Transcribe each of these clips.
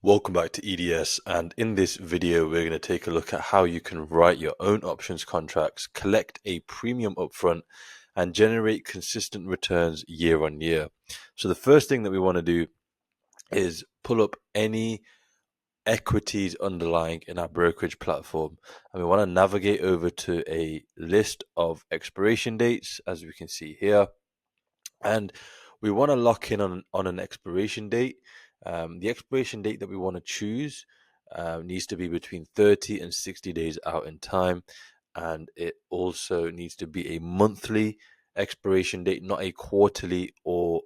Welcome back to EDS, and in this video we're going to take a look at how you can write your own options contracts, collect a premium upfront, and generate consistent returns year on year. So the first thing that we want to do is pull up any equities underlying in our brokerage platform, and we want to navigate over to a list of expiration dates, as we can see here, and we want to lock in on an expiration date. The expiration date that we want to choose needs to be between 30 and 60 days out in time, and it also needs to be a monthly expiration date, not a quarterly or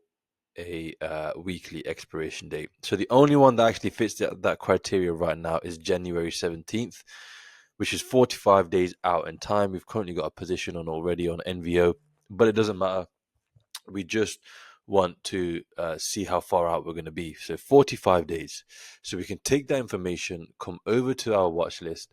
a weekly expiration date. So the only one that actually fits that criteria right now is January 17th, which is 45 days out in time. We've currently got a position on already on NVO, but it doesn't matter. We just want to see how far out we're going to be. So 45 days. So we can take that information, come over to our watch list,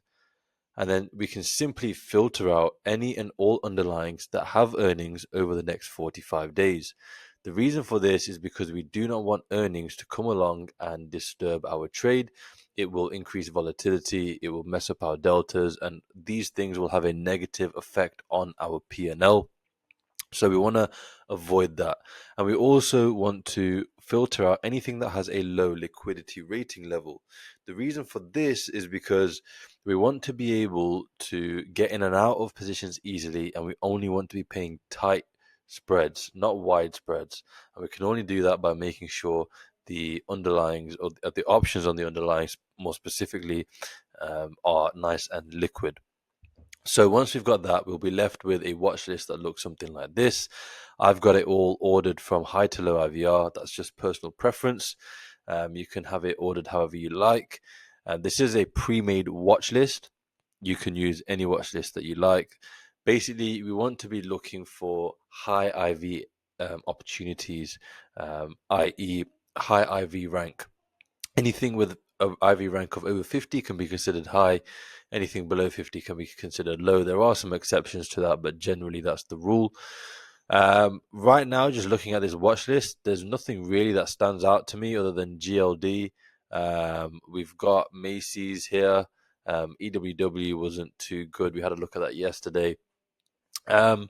and then we can simply filter out any and all underlyings that have earnings over the next 45 days. The reason for this is because we do not want earnings to come along and disturb our trade. It will increase volatility, it will mess up our deltas, and these things will have a negative effect on our P&L. So we want to avoid that. And we also want to filter out anything that has a low liquidity rating level. The reason for this is because we want to be able to get in and out of positions easily, and we only want to be paying tight spreads, not wide spreads. And we can only do that by making sure the underlyings or the options on the underlyings, more specifically, are nice and liquid. So once we've got that, we'll be left with a watch list that looks something like this. I've got it all ordered from high to low IVR. That's just personal preference. You can have it ordered however you like. This is a pre-made watch list. You can use any watch list that you like. Basically, we want to be looking for high IV opportunities, i.e., high IV rank. Anything with an IV rank of over 50 can be considered high. Anything below 50 can be considered low. There are some exceptions to that, but generally that's the rule. Right now, just looking at this watch list, there's nothing really that stands out to me other than GLD. We've got Macy's here. EWW wasn't too good. We had a look at that yesterday. Um,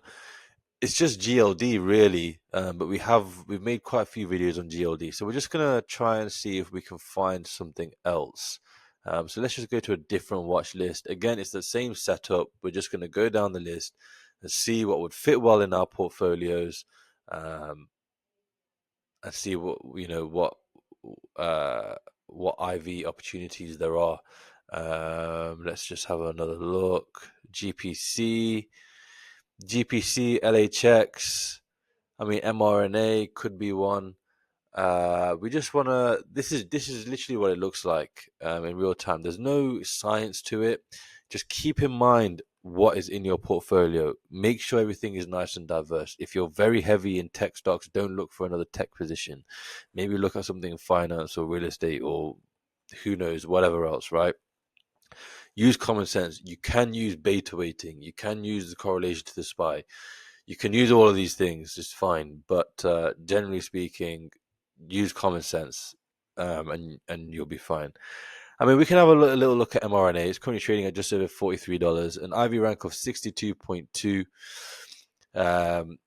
it's just GLD really, but we've made quite a few videos on GLD, so we're just gonna try and see if we can find something else. So let's just go to a different watch list. Again, it's the same setup. We're just gonna go down the list and see what would fit well in our portfolios, um, and see uh, what IV opportunities there are. Let's just have another look. GPC, LHX. I mean, mRNA could be one. We just wanna. This is literally what it looks like in real time. There's no science to it. Just keep in mind what is in your portfolio. Make sure everything is nice and diverse. If you're very heavy in tech stocks, don't look for another tech position. Maybe look at something in finance or real estate or who knows, whatever else, right? Use common sense. You can use beta weighting. You can use the correlation to the SPY. You can use all of these things, it's fine. But generally speaking, use common sense, and you'll be fine. I mean, we can have a little look at mRNA. It's currently trading at just over $43, an IV rank of 62.2, um,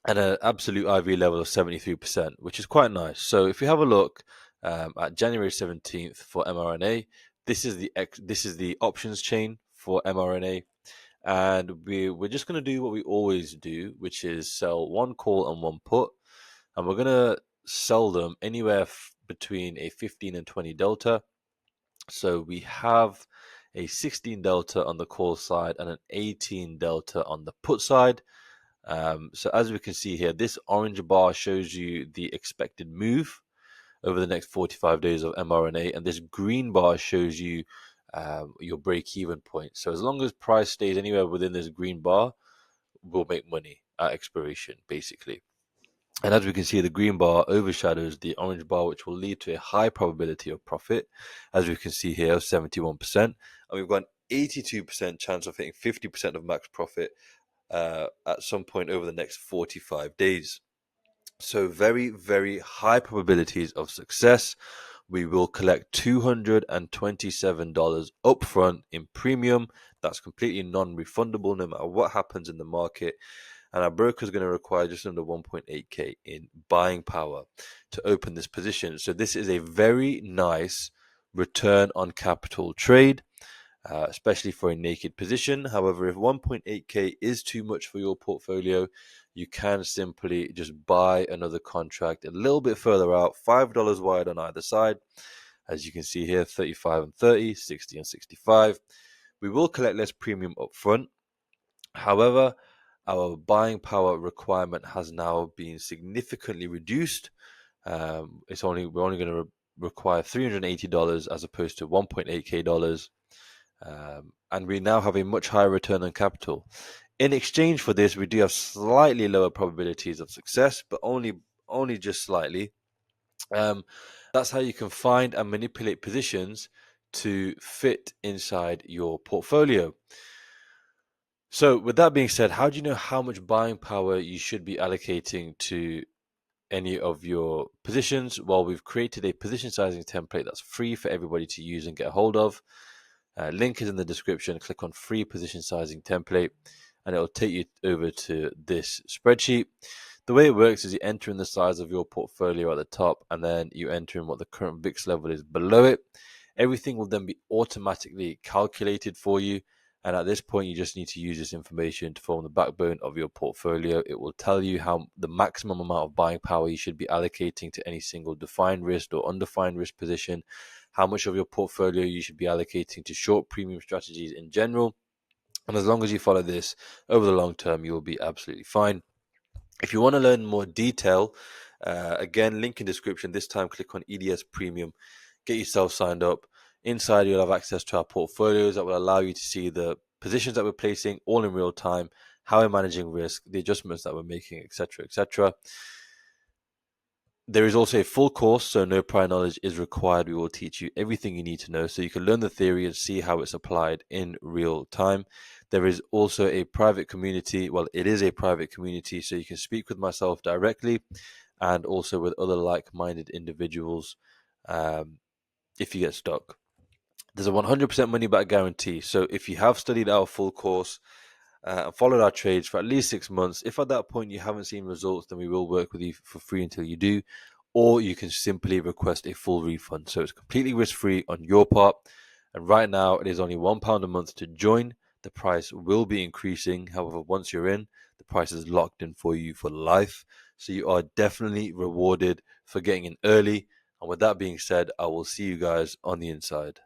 and an absolute IV level of 73%, which is quite nice. So if you have a look at January 17th for mRNA, this is the options chain for mRNA. And we're just going to do what we always do, which is sell one call and one put. And we're going to sell them anywhere between a 15 and 20 delta. So we have a 16 delta on the call side and an 18 delta on the put side. So as we can see here, this orange bar shows you the expected move over the next 45 days of mRNA, and this green bar shows you your break-even point. So as long as price stays anywhere within this green bar, we'll make money at expiration, basically. And as we can see, the green bar overshadows the orange bar, which will lead to a high probability of profit, as we can see here, 71%. And we've got an 82% chance of hitting 50% of max profit at some point over the next 45 days. So very, very high probabilities of success. we will collect $227 upfront in premium. That's completely non-refundable no matter what happens in the market. And our broker is going to require just under 1.8k in buying power to open this position. So this is a very nice return on capital trade, especially for a naked position. However, if 1.8k is too much for your portfolio, you can simply just buy another contract a little bit further out, $5 wide on either side. As you can see here, 35 and 30, 60 and 65. We will collect less premium upfront. However, our buying power requirement has now been significantly reduced. We're only going to require $380 as opposed to 1.8k dollars, and we now have a much higher return on capital. In exchange for this, we do have slightly lower probabilities of success, but only just slightly. That's how you can find and manipulate positions to fit inside your portfolio. So with that being said, how do you know how much buying power you should be allocating to any of your positions? Well, we've created a position sizing template that's free for everybody to use and get a hold of. Link is in the description. Click on free position sizing template and it will take you over to this spreadsheet. The way it works is you enter in the size of your portfolio at the top and then you enter in what the current VIX level is below it. Everything will then be automatically calculated for you. And at this point, you just need to use this information to form the backbone of your portfolio. It will tell you how the maximum amount of buying power you should be allocating to any single defined risk or undefined risk position, how much of your portfolio you should be allocating to short premium strategies in general. And as long as you follow this over the long term, you will be absolutely fine. If you want to learn more detail, again, link in description. This time, click on EDS Premium. Get yourself signed up. Inside, you'll have access to our portfolios that will allow you to see the positions that we're placing all in real time, how we're managing risk, the adjustments that we're making, etc., etc. There is also a full course, so no prior knowledge is required. We will teach you everything you need to know so you can learn the theory and see how it's applied in real time. There is also a private community. Well, it is a private community, so you can speak with myself directly and also with other like-minded individuals if you get stuck. There's a 100% money back guarantee. So if you have studied our full course and followed our trades for at least 6 months, if at that point you haven't seen results, then we will work with you for free until you do, or you can simply request a full refund. So it's completely risk-free on your part. And right now it is only £1 a month to join. The price will be increasing. However, once you're in, the price is locked in for you for life. So you are definitely rewarded for getting in early. And with that being said, I will see you guys on the inside.